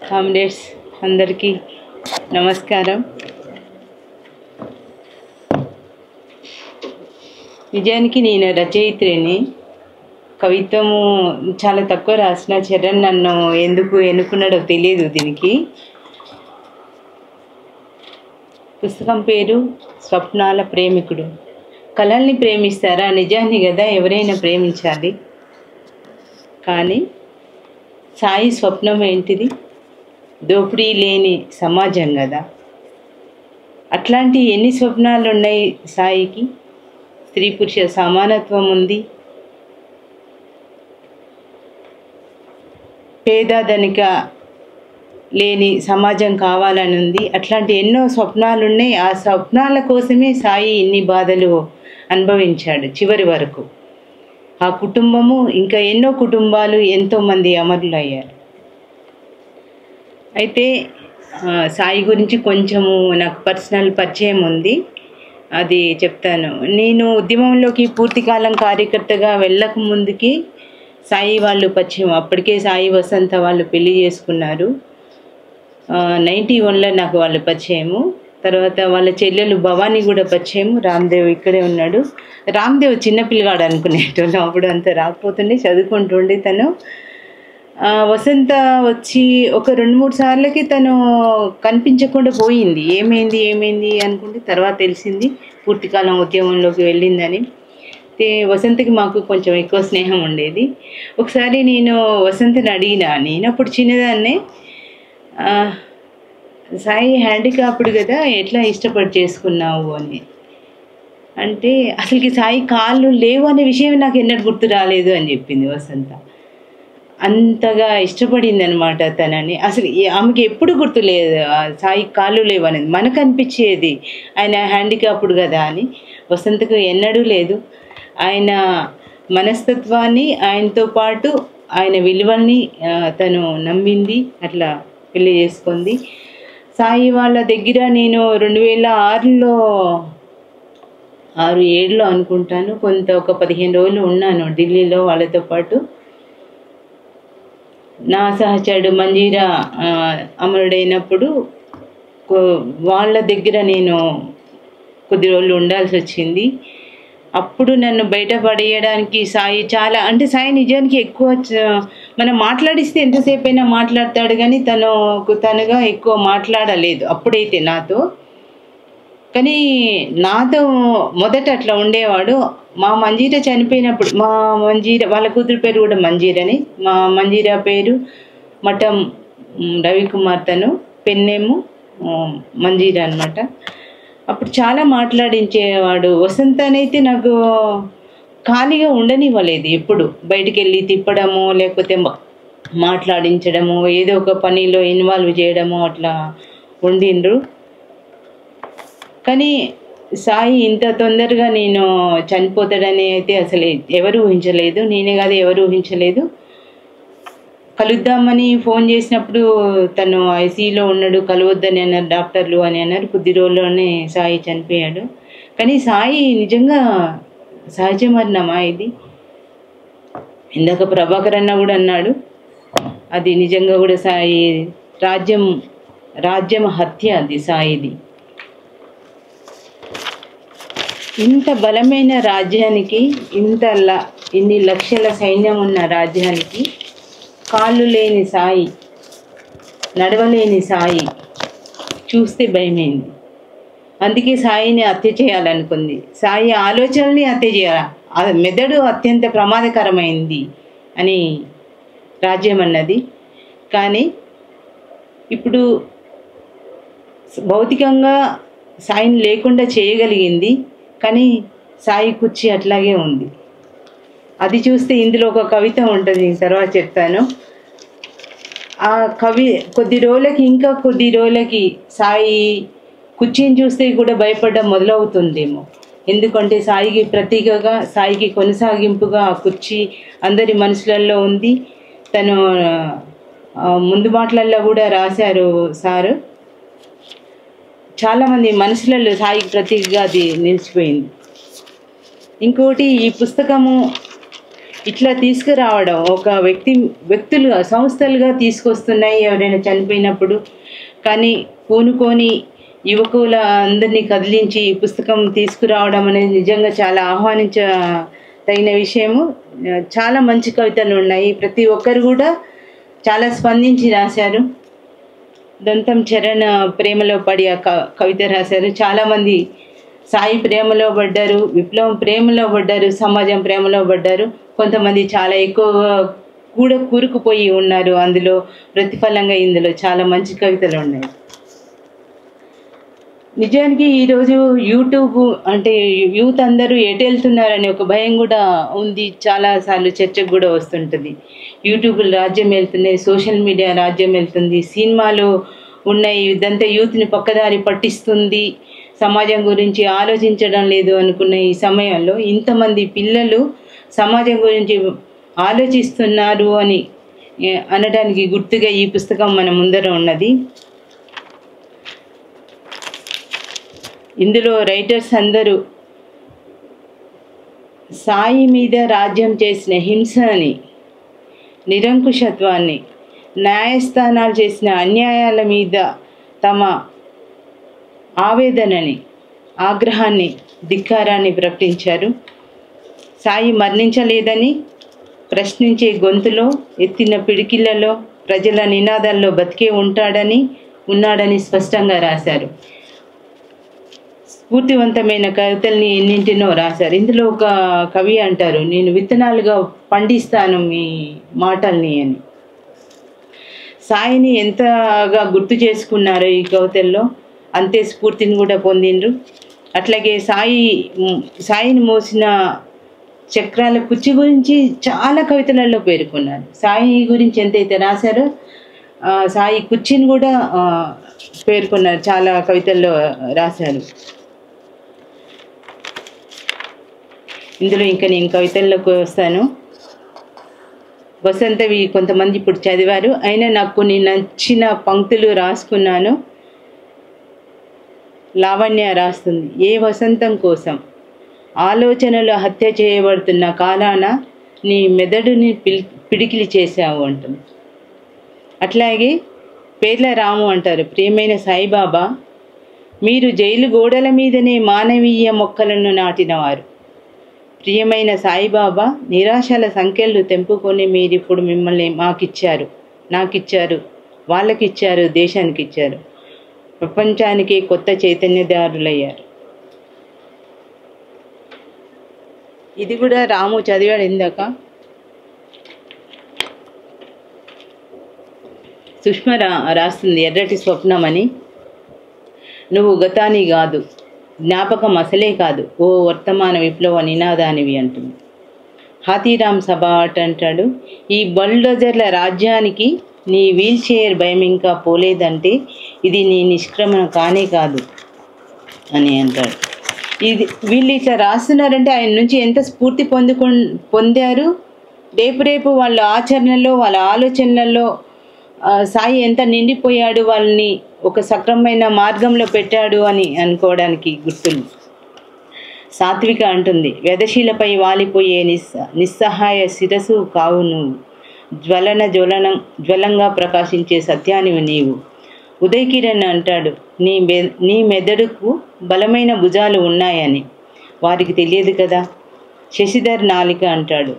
Comrades అందరికీ నమస్కారం. నిజానికి నేను రచయిత్రిని. కవిత్వము చాలా తక్కువ రాసిన. చరణ్ నన్ను ఎందుకు ఎన్నుకున్నాడో తెలియదు. దీనికి పుస్తకం పేరు స్వప్నాల ప్రేమికుడు. కళల్ని ప్రేమిస్తారా? నిజాన్ని కదా ఎవరైనా ప్రేమించాలి. కానీ సాయి స్వప్నం ఏంటిది? దోపిడీ లేని సమాజం కదా. అట్లాంటి ఎన్ని స్వప్నాలు ఉన్నాయి సాయికి? స్త్రీ పురుష సమానత్వం ఉంది, పేద ధనిక లేని సమాజం కావాలని ఉంది. అట్లాంటి ఎన్నో స్వప్నాలు ఉన్నాయి. ఆ స్వప్నాల కోసమే సాయి ఇన్ని బాధలు అనుభవించాడు చివరి వరకు. ఆ కుటుంబము ఇంకా ఎన్నో కుటుంబాలు ఎంతోమంది అమరులు అయ్యారు. అయితే సాయి గురించి కొంచెము నాకు పర్సనల్ పరిచయం ఉంది, అది చెప్తాను. నేను ఉద్యమంలోకి పూర్తికాలం కార్యకర్తగా వెళ్ళక ముందుకి సాయి వాళ్ళు పరిచయం. అప్పటికే సాయి వసంత వాళ్ళు పెళ్లి చేసుకున్నారు. 91లో నాకు వాళ్ళు పరిచయము. తర్వాత వాళ్ళ చెల్లెలు భవానీ కూడా పరిచయము. రామ్దేవ్ ఇక్కడే ఉన్నాడు. రామ్దేవ్ చిన్నపిల్లగాడు అనుకునేటోళ్ళం. అప్పుడు అంత రాకపోతుండే, చదువుకుంటుండే తను. వసంత వచ్చి ఒక 2-3 సార్లకి తను కనిపించకుండా పోయింది. ఏమైంది అనుకుంటే తర్వాత తెలిసింది పూర్తికాలం ఉద్యమంలోకి వెళ్ళిందని. వసంతకి మాకు కొంచెం ఎక్కువ స్నేహం ఉండేది. ఒకసారి నేను వసంతని అడిగినా, నేను అప్పుడు చిన్నదాన్నే, సాయి హ్యాండిక్యాప్డ్ కదా, ఎట్లా ఇష్టపడి చేసుకున్నావు అని అంటే, అసలుకి సాయి కాళ్ళు లేవు అనే విషయం నాకు ఎన్నడూ గుర్తు రాలేదు అని చెప్పింది వసంత. అంతగా ఇష్టపడింది అనమాట తనని. అసలు ఆమెకి ఎప్పుడు గుర్తులేదు సాయి కాళ్ళు లేవు అనేది. మనకు అనిపించేది ఆయన హ్యాండిక్యాప్డ్ కదా అని. వసంతకు ఎన్నడూ లేదు. ఆయన మనస్తత్వాన్ని, ఆయనతో పాటు ఆయన విలువల్ని తను నమ్మింది. అట్లా పెళ్లి చేసుకుంది. సాయి వాళ్ళ దగ్గర నేను 2006లో 6-7లో అనుకుంటాను ఒక 15 రోజులు ఉన్నాను ఢిల్లీలో వాళ్ళతో పాటు. నా సహచరుడు మంజీరా అమరుడైనప్పుడు వాళ్ళ దగ్గర నేను కొద్ది రోజులు ఉండాల్సి వచ్చింది. అప్పుడు నన్ను బయట పడేయడానికి సాయి చాలా, అంటే సాయి నిజానికి ఎక్కువ మనం మాట్లాడిస్తే ఎంతసేపు అయినా మాట్లాడతాడు, కానీ తనుగా ఎక్కువ మాట్లాడలేదు అప్పుడైతే నాతో. కానీ నాతో మొదట అట్లా ఉండేవాడు. మా మంజీరా చనిపోయినప్పుడు, వాళ్ళ కూతురు పేరు కూడా మంజీరని, మా మంజీరా పేరు మఠం రవికుమార్, తను పెన్నేము మంజీరా అనమాట. అప్పుడు చాలా మాట్లాడించేవాడు. వసంతనైతే నాకు ఖాళీగా ఉండనివ్వలేదు. ఎప్పుడు బయటికి వెళ్ళి తిప్పడము, లేకపోతే మాట్లాడించడము, ఏదో ఒక పనిలో ఇన్వాల్వ్ చేయడము, అట్లా ఉండిండ్రు. కానీ సాయి ఇంత తొందరగా నేను చనిపోతాడని అయితే అసలు ఎవరు ఊహించలేదు. నేనే కాదు, ఎవరు ఊహించలేదు. కలుద్దామని ఫోన్ చేసినప్పుడు తను ఐసీయూలో ఉన్నాడు, కలవద్దని అన్నారు డాక్టర్లు అని అన్నారు. కొద్ది రోజుల్లోనే సాయి చనిపోయాడు. కానీ సాయి నిజంగా సహజ మరణమా ఇది? ఇందాక ప్రభాకర్ అన్న కూడా అన్నాడు, అది నిజంగా కూడా సాయి రాజ్యం హత్య అది సాయిది. ఇంత బలమైన రాజ్యానికి, ఇన్ని లక్షల సైన్యం ఉన్న రాజ్యానికి కాళ్ళు లేని సాయి, నడవలేని సాయి చూస్తే భయమైంది. అందుకే సాయిని హత్య చేయాలనుకుంది. సాయి ఆలోచనల్ని హత్య చేయాలి. మెదడు అత్యంత ప్రమాదకరమైంది అని రాజ్యం అన్నది. కానీ ఇప్పుడు భౌతికంగా సాయిని లేకుండా చేయగలిగింది. కానీ సాయి కుర్చీ అట్లాగే ఉంది. అది చూస్తే ఇందులో ఒక కవిత ఉంటుంది, తర్వాత చెప్తాను. ఆ కొద్ది రోజులకి సాయి కుర్చీని చూస్తే కూడా భయపడడం మొదలవుతుందేమో. ఎందుకంటే సాయికి ప్రతీకగా, సాయికి కొనసాగింపుగా ఆ కుర్చీ అందరి మనసులలో ఉంది. తను ముందు మాటలలో కూడా రాశారు సారు, చాలామంది మనసులలో సాయికి ప్రతీకగా అది నిలిచిపోయింది. ఇంకోటి, ఈ పుస్తకము ఇట్లా తీసుకురావడం ఒక వ్యక్తులుగా సంస్థలుగా తీసుకొస్తున్నాయి ఎవరైనా చనిపోయినప్పుడు. కానీ పూనుకొని యువకుల అందరినీ కదిలించి ఈ పుస్తకం తీసుకురావడం అనేది నిజంగా చాలా ఆహ్వానించదగిన విషయము. చాలా మంచి కవితలు ఉన్నాయి, ప్రతి ఒక్కరు కూడా చాలా స్పందించి రాశారు. దంతం చరణ్ ప్రేమలో పడి కవిత రాశారు. చాలామంది సాయి ప్రేమలో పడ్డారు, విప్లవం ప్రేమలో పడ్డారు, సమాజం ప్రేమలో పడ్డారు. కొంతమంది చాలా ఎక్కువగా కూడా కూరుకుపోయి ఉన్నారు. అందులో ప్రతిఫలంగా ఇందులో చాలా మంచి కవితలు ఉన్నాయి. నిజానికి ఈరోజు యూట్యూబ్ అంటే యూత్ అందరూ ఎటు వెళ్తున్నారని ఒక భయం కూడా ఉంది. చాలాసార్లు చర్చకు కూడా వస్తుంటుంది. యూట్యూబ్ రాజ్యం వెళ్తున్నాయి, సోషల్ మీడియా రాజ్యం వెళ్తుంది, సినిమాలు ఉన్నాయి, ఇదంతా యూత్ని పక్కదారి పట్టిస్తుంది, సమాజం గురించి ఆలోచించడం లేదు అనుకున్న ఈ సమయంలో ఇంతమంది పిల్లలు సమాజం గురించి ఆలోచిస్తున్నారు అని అనడానికి గుర్తుగా ఈ పుస్తకం మన ముందర ఉన్నది. ఇందులో రైటర్స్ అందరూ సాయి మీద రాజ్యం చేసిన హింసని, నిరంకుశత్వాన్ని, న్యాయస్థానాలు చేసిన అన్యాయాల మీద తమ ఆవేదనని, ఆగ్రహాన్ని, ధిక్కారాన్ని ప్రకటించారు. సాయి మరణించలేదని ప్రశ్నించే గొంతులో, ఎత్తిన పిడికిళ్లలో, ప్రజల నినాదాల్లో బతికే ఉన్నాడని స్పష్టంగా రాశారు. స్ఫూర్తివంతమైన కవితల్ని ఎన్నింటినో రాశారు. ఇందులో ఒక కవి అంటారు, నేను విత్తనాలుగా పండిస్తాను మీ మాటల్ని అని. సాయిని ఎంతగా గుర్తు చేసుకున్నారో ఈ కవితల్లో అంతే స్ఫూర్తిని కూడా పొందిండ్రు. అట్లాగే సాయిని మోసిన చక్రాల కుర్చీ గురించి చాలా కవితలలో పేర్కొన్నారు. సాయి గురించి ఎంతైతే రాశారో సాయి కుర్చీని కూడా పేర్కొన్నారు, చాలా కవితల్లో రాశారు. ఇందులో ఇంకా నేను కవితల్లోకి వస్తాను. వసంతవి కొంతమంది ఇప్పుడు చదివారు, అయినా నాకు కొన్ని నచ్చిన పంక్తులు రాసుకున్నాను. లావణ్య రాస్తుంది, ఏ వసంతం కోసం ఆలోచనలు హత్య చేయబడుతున్న కాలాన నీ మెదడుని పిడికిలి చేశావు అంటుంది. అట్లాగే పేర్ల రాము అంటారు, ప్రియమైన సాయిబాబా, మీరు జైలు గోడల మీదనే మానవీయ మొక్కలను నాటినవారు. ప్రియమైన సాయిబాబా, నిరాశల సంఖ్యలు తెంపుకొని మీరిప్పుడు మిమ్మల్ని నాకిచ్చారు, వాళ్ళకిచ్చారు, దేశానికి ఇచ్చారు, ప్రపంచానికి కొత్త చైతన్యదారులయ్యారు. ఇది కూడా రాము చదివాడు ఇందాక. సుష్మ రాస్తుంది, ఎర్రటి స్వప్నం అని, నువ్వు గతాని కాదు, జ్ఞాపకం అసలే కాదు, ఓ వర్తమాన విప్లవ నినాదానివి అంటుంది. హాతీరామ్ సబాట్ అంటాడు, ఈ బల్డోజర్ల రాజ్యానికి నీ వీల్ చైర్ భయం ఇంకా పోలేదంటే ఇది నీ నిష్క్రమణ కానే కాదు అని అంటాడు. వీళ్ళు ఇట్లా రాస్తున్నారంటే ఆయన నుంచి ఎంత స్ఫూర్తి పొందారు. రేపు వాళ్ళ ఆచరణలో, వాళ్ళ ఆలోచనలలో సాయి ఎంత నిండిపోయాడు, వాళ్ళని ఒక సక్రమమైన మార్గంలో పెట్టాడు అని అనుకోవడానికి గుర్తులు. సాత్విక అంటుంది, వ్యధశీలపై వాలిపోయే నిస్సహాయ శిరసు కావు నువ్వు, జ్వలంగా ప్రకాశించే సత్యానివి నీవు. ఉదయ్ కిరణ్ అంటాడు, నీ మెదడుకు బలమైన భుజాలు ఉన్నాయని వారికి తెలియదు కదా. శశిధర్ నాలిక అంటాడు,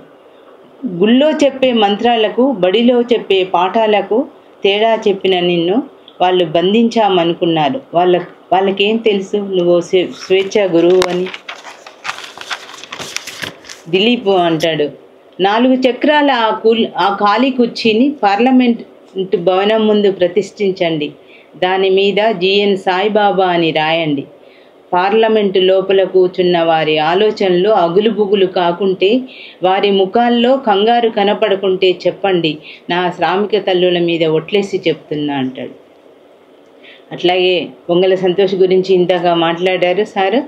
గుళ్ళో చెప్పే మంత్రాలకు, బడిలో చెప్పే పాఠాలకు తేడా చెప్పిన నిన్ను వాళ్ళు బంధించామనుకున్నారు. వాళ్ళకేం తెలుసు నువ్వు స్వేచ్ఛ గురువు అని. దిలీప్ అంటాడు, 4 చక్రాల ఆ ఖాళీ కుర్చీని పార్లమెంట్ భవనం ముందు ప్రతిష్ఠించండి, దాని మీద జిఎన్ సాయిబాబా అని రాయండి. పార్లమెంటు లోపల కూర్చున్న వారి ఆలోచనలు అగులుబుగులు కాకుంటే, వారి ముఖాల్లో కంగారు కనపడకుంటే చెప్పండి, నా శ్రామిక తల్లుల మీద ఒట్లేసి చెప్తున్నా అంటాడు. అట్లాగే పొంగల సంతోష్ గురించి ఇంతగా మాట్లాడారు సార్.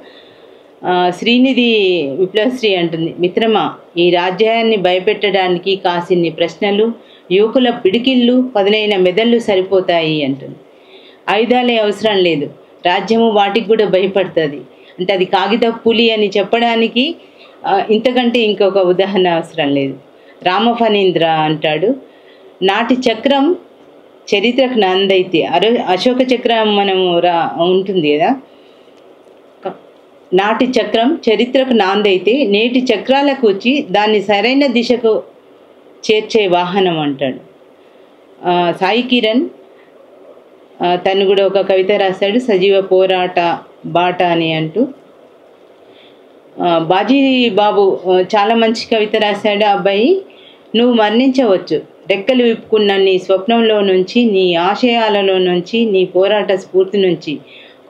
శ్రీనిధి విప్లవశ్రీ అంటుంది, మిత్రమా, ఈ రాజ్యాన్ని భయపెట్టడానికి కాసిన్ని ప్రశ్నలు, యువకుల పిడికిళ్ళు, పదునైన మెదళ్ళు సరిపోతాయి అంటుంది. ఆయుధాలే అవసరం లేదు, రాజ్యము వాటికి కూడా భయపడుతుంది అంటే అది కాగిత పులి అని చెప్పడానికి ఇంతకంటే ఇంకొక ఉదాహరణ అవసరం లేదు. రామఫణీంద్ర అంటాడు, నాటి చక్రం చరిత్రకు నాందైతే అశోక చక్రం మనము ఉంటుంది కదా, నాటి చక్రం చరిత్రకు నాందైతే నేటి చక్రాలకు వచ్చి దాన్ని సరైన దిశకు చేర్చే వాహనం అంటాడు. సాయి కిరణ్ తను కూడా ఒక కవిత రాశాడు, సజీవ పోరాట బాట అని అంటూ. బాజీ బాబు చాలా మంచి కవిత రాశాడు. అబ్బాయి, నువ్వు మరణించవచ్చు, రెక్కలు విప్పుకున్న నీ స్వప్నంలో నుంచి, నీ ఆశయాలలో నుంచి, నీ పోరాట స్ఫూర్తి నుంచి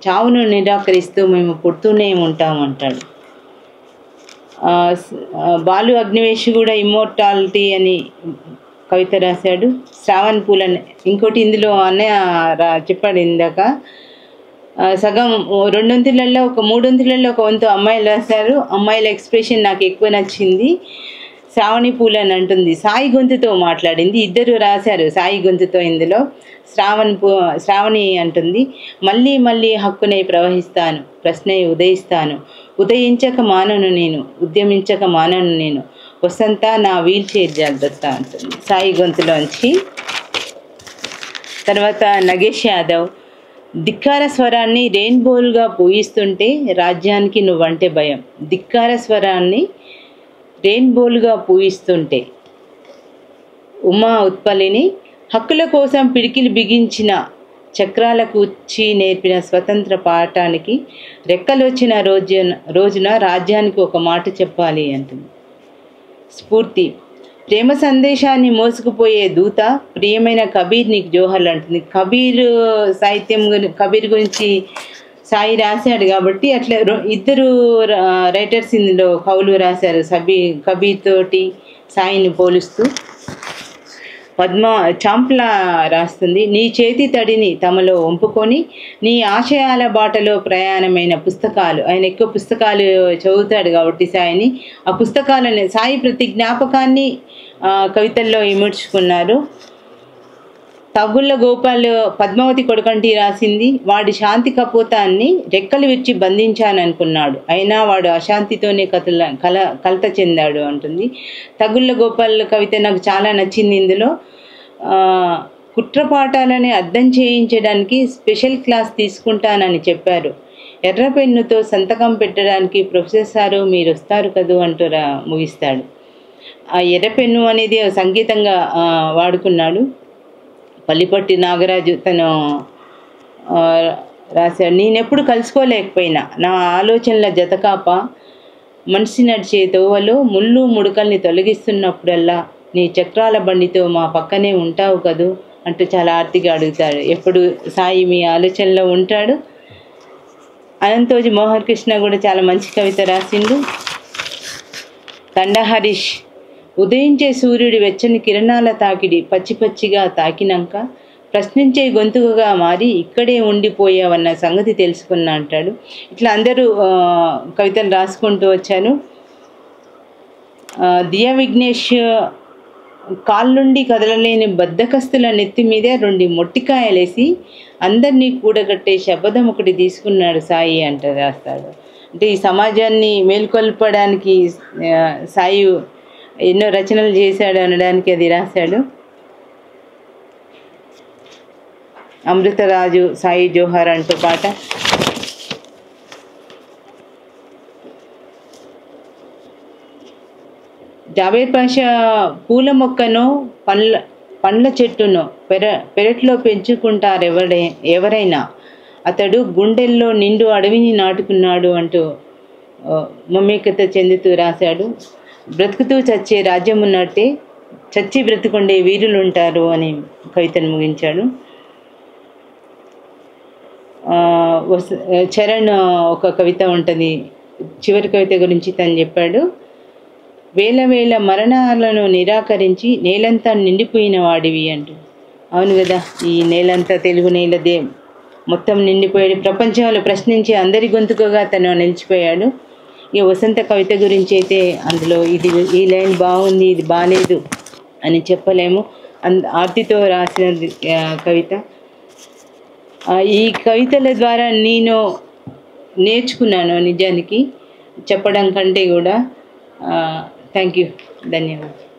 చావును నిరాకరిస్తూ మేము పుడుతూనే ఉంటామంటాడు. బాలు అగ్నివేష్ కూడా ఇమ్మోర్టాలిటీ అని కవిత రాశాడు. శ్రావణ్ పూలన్ ఇంకోటి ఇందులో అన్నయ్య చెప్పాడు ఇందాక, సగం 2 వంతులలో ఒక 3 వంతులలో ఒక వంతు అమ్మాయిలు రాశారు. అమ్మాయిల ఎక్స్ప్రెషన్ నాకు ఎక్కువ నచ్చింది. శ్రావణి పూలన్ అంటుంది, సాయి గొంతుతో మాట్లాడింది. ఇద్దరు రాశారు సాయి గొంతుతో. ఇందులో శ్రావణి అంటుంది, మళ్ళీ మళ్ళీ హక్కునై ప్రవహిస్తాను, ప్రశ్నై ఉదయిస్తాను, ఉదయించక మానను నేను, ఉద్యమించక మానను నేను, వసంత నా వీల్ చైర్ జాగ్రత్త అంటుంది సాయి గొంతులోంచి. తర్వాత నగేష్ యాదవ్, ధిక్కార స్వరాన్ని రెయిన్బోలుగా పూయిస్తుంటే రాజ్యానికి నువ్వంటే భయం. ధిక్కార స్వరాన్ని రెయిన్బోలుగా పూయిస్తుంటే. ఉమా ఉత్పలిని, హక్కుల కోసం పిడికిలు బిగించిన చక్రాలకు ఉచ్చి నేర్పిన స్వతంత్ర పాఠానికి రెక్కలు వచ్చిన రోజున రాజ్యానికి ఒక మాట చెప్పాలి అంటుంది. స్ఫూర్తి, ప్రేమ సందేశాన్ని మోసుకుపోయే దూత, ప్రియమైన కబీర్ నీకు జోహర్లు అంటుంది. కబీర్ సాహిత్యం కబీర్ గురించి సాయి రాశాడు కాబట్టి అట్లా ఇద్దరు రైటర్స్ ఇందులో కవులు రాశారు కబీర్ తోటి సాయిని పోలుస్తూ. చాంప్లా రాస్తుంది, నీ చేతి తడిని తమలో వంపుకొని నీ ఆశయాల బాటలో ప్రయాణమైన పుస్తకాలు. ఆయన ఎక్కువ పుస్తకాలు చదువుతాడు కాబట్టి సాయిని, ఆ పుస్తకాలని సాయి ప్రతి జ్ఞాపకాన్ని కవితల్లో ఇముడ్చుకున్నారు. తగుళ్ళ గోపాల్ పద్మావతి కొడుకంటి రాసింది, వాడి శాంతి కపోతాన్ని రెక్కలు విచ్చి బంధించాననుకున్నాడు, అయినా వాడు అశాంతితోనే కలత చెందాడు అంటుంది. తగుళ్ళ గోపాల్ కవిత నాకు చాలా నచ్చింది. ఇందులో కుట్రపాఠాలని అర్థం చేయించడానికి స్పెషల్ క్లాస్ తీసుకుంటానని చెప్పారు, ఎర్ర పెన్నుతో సంతకం పెట్టడానికి ప్రొఫెసర్ సారు మీరు వస్తారు కదూ అంటూ ముగిస్తాడు. ఆ ఎర్ర పెన్ను అనేది సంగీతంగా వాడుకున్నాడు. పల్లిపట్టి నాగరాజు తను రాశాడు, నేనెప్పుడు కలుసుకోలేకపోయినా నా ఆలోచనల జతకాప, మనిషి నడిచే తోవలో ముళ్ళు ముడుకల్ని తొలగిస్తున్నప్పుడల్లా నీ చక్రాల బండితో మా పక్కనే ఉంటావు కదూ అంటూ చాలా ఆర్తిగా అడుగుతాడు. ఎప్పుడు సాయి మీ ఆలోచనలో ఉంటాడు. అనంతోజి మోహన్ కృష్ణ కూడా చాలా మంచి కవిత రాసిండు. తండ హరీష్, ఉదయించే సూర్యుడి వెచ్చని కిరణాల తాకిడి పచ్చి పచ్చిగా తాకినాక ప్రశ్నించే గొంతుగా మారి ఇక్కడే ఉండిపోయావన్న సంగతి తెలుసుకున్నా అంటాడు. ఇట్లా అందరూ కవితలు రాసుకుంటూ వచ్చాను. దియా విఘ్నేష్, కాళ్ళుండి కదలలేని బద్దకస్తుల నెత్తి మీద 2 మొట్టికాయలేసి అందరినీ కూడగట్టే శబదం ఒకటి తీసుకున్నాడు సాయి అంట రాస్తాడు. అంటే ఈ సమాజాన్ని మేల్కొల్పడానికి సాయి ఎన్నో రచనలు చేశాడు అనడానికి అది రాశాడు. అమృతరాజు, సాయి జోహార్ అంటూ పాట. జావేద్ పాషా, పూల మొక్కనో పండ్ల చెట్టునో పెరట్లో పెంచుకుంటారు ఎవరైనా, అతడు గుండెల్లో నిండు అడవిని నాటుకున్నాడు అంటూ మమేకత చెందుతూ రాశాడు. బ్రతుకుతూ చచ్చే రాజ్యం ఉన్నట్టే చచ్చి బ్రతుకుండే వీరులు ఉంటారు అని కవితను ముగించాడు. చరణ్ ఒక కవిత ఉంటుంది, చివరి కవిత గురించి తను చెప్పాడు, వేల వేల మరణాలను నిరాకరించి నేలంతా నిండిపోయిన వాడివి అంటూ. అవును కదా, ఈ నేలంతా తెలుగు నేలదే మొత్తం నిండిపోయాడు. ప్రపంచంలో ప్రశ్నించి అందరి గొంతుకుగా తను నిలిచిపోయాడు. ఇక వసంత కవిత గురించి అయితే అందులో ఈ లైన్ బాగుంది, ఇది బాగాలేదు అని చెప్పలేము. ఆర్తితో రాసిన కవిత. ఈ కవితల ద్వారా నేను నేర్చుకున్నాను, నిజానికి చెప్పడం కంటే కూడా థ్యాంక్ యూ. ధన్యవాదాలు.